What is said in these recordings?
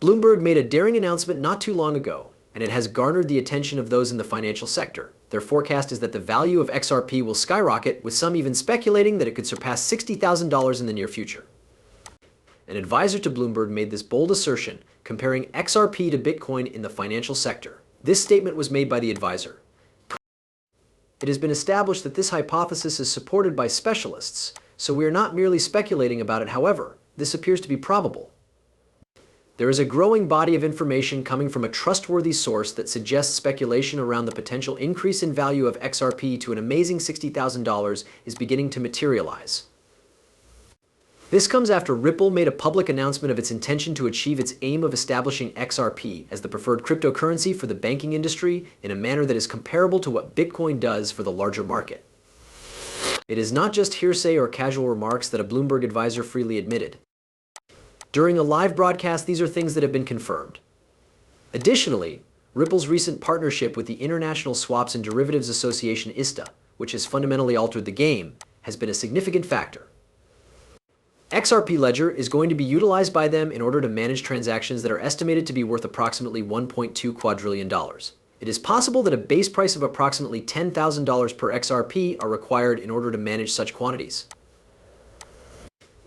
Bloomberg made a daring announcement not too long ago, and it has garnered the attention of those in the financial sector. Their forecast is that the value of XRP will skyrocket, with some even speculating that it could surpass $60,000 in the near future. An advisor to Bloomberg made this bold assertion, comparing XRP to Bitcoin in the financial sector. This statement was made by the advisor. It has been established that this hypothesis is supported by specialists, so we are not merely speculating about it. However, this appears to be probable. There is a growing body of information coming from a trustworthy source that suggests speculation around the potential increase in value of XRP to an amazing $60,000 is beginning to materialize. This comes after Ripple made a public announcement of its intention to achieve its aim of establishing XRP as the preferred cryptocurrency for the banking industry in a manner that is comparable to what Bitcoin does for the larger market. It is not just hearsay or casual remarks that a Bloomberg advisor freely admitted. During a live broadcast, these are things that have been confirmed. Additionally, Ripple's recent partnership with the International Swaps and Derivatives Association ISTA, which has fundamentally altered the game, has been a significant factor. XRP Ledger is going to be utilized by them in order to manage transactions that are estimated to be worth approximately $1.2 quadrillion. It is possible that a base price of approximately $10,000 per XRP are required in order to manage such quantities.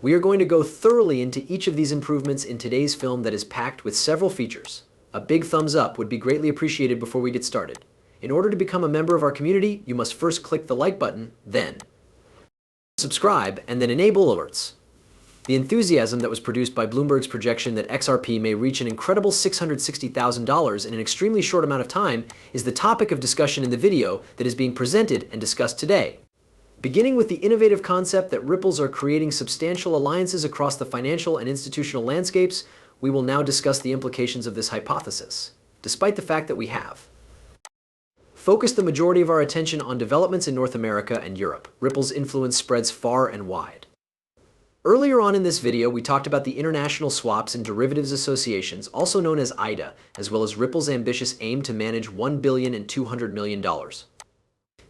We are going to go thoroughly into each of these improvements in today's film that is packed with several features. A big thumbs up would be greatly appreciated before we get started. In order to become a member of our community, you must first click the like button, then subscribe, and then enable alerts. The enthusiasm that was produced by Bloomberg's projection that XRP may reach an incredible $660,000 in an extremely short amount of time is the topic of discussion in the video that is being presented and discussed today. Beginning with the innovative concept that Ripples are creating substantial alliances across the financial and institutional landscapes, we will now discuss the implications of this hypothesis, despite the fact that we have focused the majority of our attention on developments in North America and Europe. Ripple's influence spreads far and wide. Earlier on in this video, we talked about the International Swaps and Derivatives Associations, also known as IDA, as well as Ripple's ambitious aim to manage $1 billion and $200 million.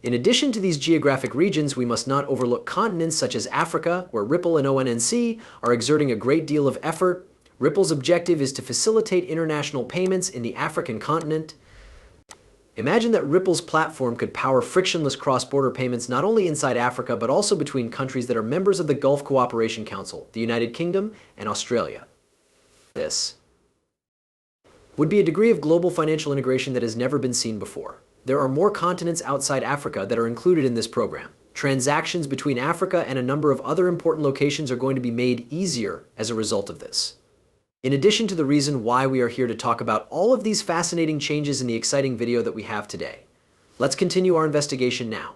In addition to these geographic regions, we must not overlook continents such as Africa, where Ripple and ONNC are exerting a great deal of effort. Ripple's objective is to facilitate international payments in the African continent. Imagine that Ripple's platform could power frictionless cross-border payments not only inside Africa, but also between countries that are members of the Gulf Cooperation Council, the United Kingdom, and Australia. This would be a degree of global financial integration that has never been seen before. There are more continents outside Africa that are included in this program. Transactions between Africa and a number of other important locations are going to be made easier as a result of this. In addition to the reason why we are here to talk about all of these fascinating changes in the exciting video that we have today, let's continue our investigation now.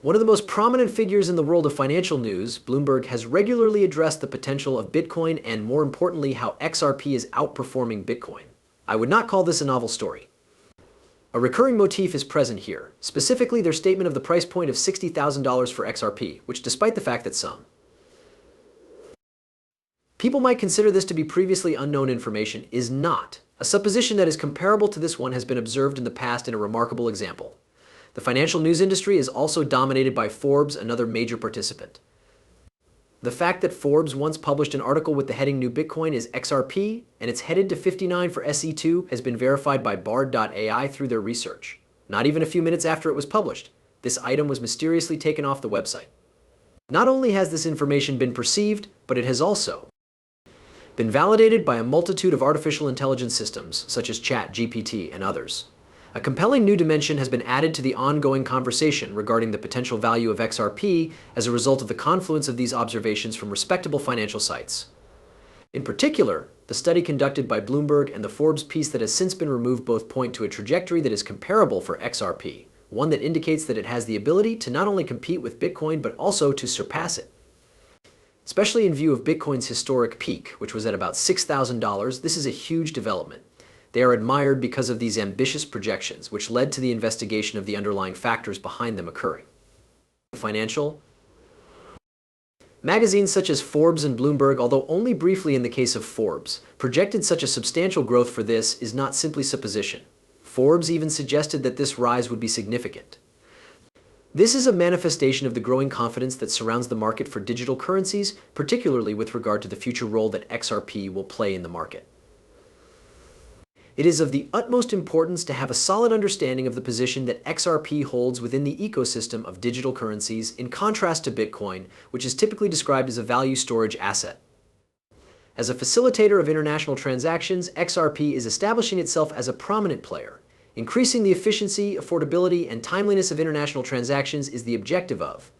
One of the most prominent figures in the world of financial news, Bloomberg has regularly addressed the potential of Bitcoin and, more importantly, how XRP is outperforming Bitcoin. I would not call this a novel story. A recurring motif is present here, specifically their statement of the price point of $60,000 for XRP, which, despite the fact that some people might consider this to be previously unknown information, is not. A supposition that is comparable to this one has been observed in the past in a remarkable example. The financial news industry is also dominated by Forbes, another major participant. The fact that Forbes once published an article with the heading New Bitcoin is XRP, and it's headed to 59 for SE2, has been verified by Bard.ai through their research. Not even a few minutes after it was published, this item was mysteriously taken off the website. Not only has this information been perceived, but it has also been validated by a multitude of artificial intelligence systems, such as ChatGPT and others. A compelling new dimension has been added to the ongoing conversation regarding the potential value of XRP as a result of the confluence of these observations from respectable financial sites. In particular, the study conducted by Bloomberg and the Forbes piece that has since been removed both point to a trajectory that is comparable for XRP, one that indicates that it has the ability to not only compete with Bitcoin but also to surpass it. Especially in view of Bitcoin's historic peak, which was at about $6,000, this is a huge development. They are admired because of these ambitious projections, which led to the investigation of the underlying factors behind them occurring. Financial magazines such as Forbes and Bloomberg, although only briefly in the case of Forbes, projected such a substantial growth for this is not simply supposition. Forbes even suggested that this rise would be significant. This is a manifestation of the growing confidence that surrounds the market for digital currencies, particularly with regard to the future role that XRP will play in the market. It is of the utmost importance to have a solid understanding of the position that XRP holds within the ecosystem of digital currencies, in contrast to Bitcoin, which is typically described as a value storage asset. As a facilitator of international transactions, XRP is establishing itself as a prominent player. Increasing the efficiency, affordability, and timeliness of international transactions is the objective of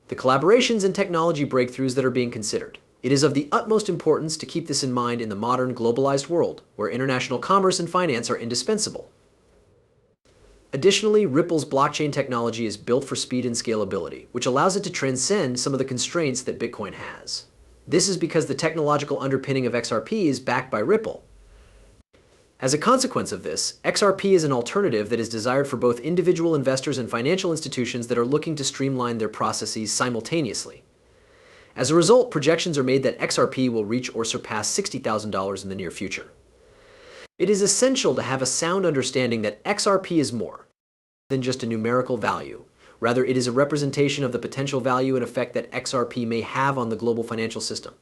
the collaborations and technology breakthroughs that are being considered. It is of the utmost importance to keep this in mind in the modern globalized world, where international commerce and finance are indispensable. Additionally, Ripple's blockchain technology is built for speed and scalability, which allows it to transcend some of the constraints that Bitcoin has. This is because the technological underpinning of XRP is backed by Ripple. As a consequence of this, XRP is an alternative that is desired for both individual investors and financial institutions that are looking to streamline their processes simultaneously. As a result, projections are made that XRP will reach or surpass $60,000 in the near future. It is essential to have a sound understanding that XRP is more than just a numerical value. Rather, it is a representation of the potential value and effect that XRP may have on the global financial system.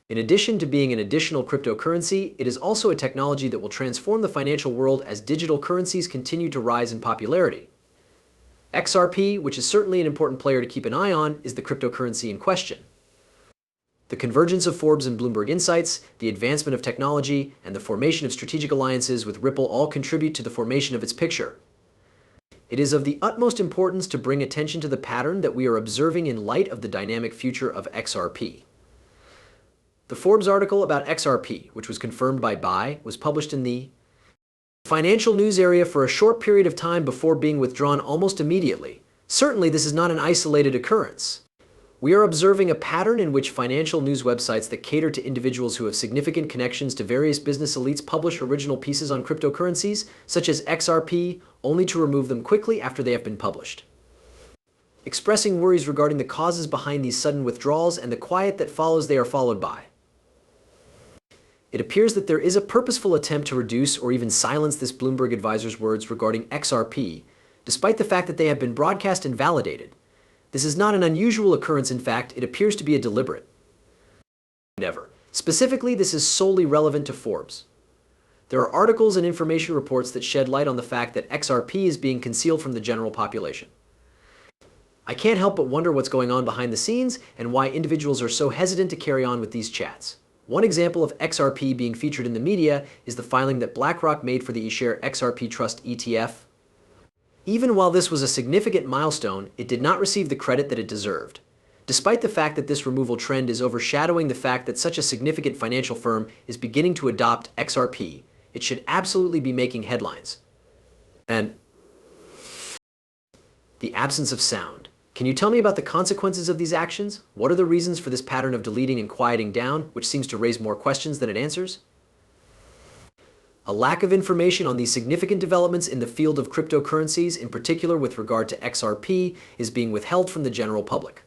In addition to being an additional cryptocurrency, it is also a technology that will transform the financial world as digital currencies continue to rise in popularity. XRP, which is certainly an important player to keep an eye on, is the cryptocurrency in question. The convergence of Forbes and Bloomberg insights, the advancement of technology, and the formation of strategic alliances with Ripple all contribute to the formation of its picture. It is of the utmost importance to bring attention to the pattern that we are observing in light of the dynamic future of XRP. The Forbes article about XRP, which was confirmed by Buy, was published in the financial news area for a short period of time before being withdrawn almost immediately. Certainly, this is not an isolated occurrence. We are observing a pattern in which financial news websites that cater to individuals who have significant connections to various business elites publish original pieces on cryptocurrencies, such as XRP, only to remove them quickly after they have been published, expressing worries regarding the causes behind these sudden withdrawals and the quiet that follows they are followed by. It appears that there is a purposeful attempt to reduce or even silence this Bloomberg advisor's words regarding XRP, despite the fact that they have been broadcast and validated. This is not an unusual occurrence. In fact, it appears to be a deliberate endeavor. Specifically, this is solely relevant to Forbes. There are articles and information reports that shed light on the fact that XRP is being concealed from the general population. I can't help but wonder what's going on behind the scenes and why individuals are so hesitant to carry on with these chats. One example of XRP being featured in the media is the filing that BlackRock made for the eShare XRP Trust ETF. Even while this was a significant milestone, it did not receive the credit that it deserved. Despite the fact that this removal trend is overshadowing the fact that such a significant financial firm is beginning to adopt XRP, it should absolutely be making headlines. And the absence of sound. Can you tell me about the consequences of these actions? What are the reasons for this pattern of deleting and quieting down, which seems to raise more questions than it answers? A lack of information on these significant developments in the field of cryptocurrencies, in particular with regard to XRP, is being withheld from the general public.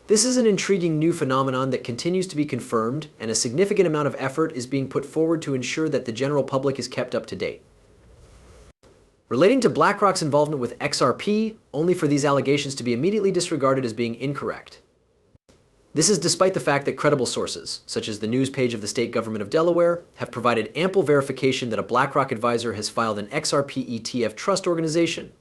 This is an intriguing new phenomenon that continues to be confirmed, and a significant amount of effort is being put forward to ensure that the general public is kept up to date. Relating to BlackRock's involvement with XRP, only for these allegations to be immediately disregarded as being incorrect. This is despite the fact that credible sources, such as the news page of the state government of Delaware, have provided ample verification that a BlackRock advisor has filed an XRP ETF trust organization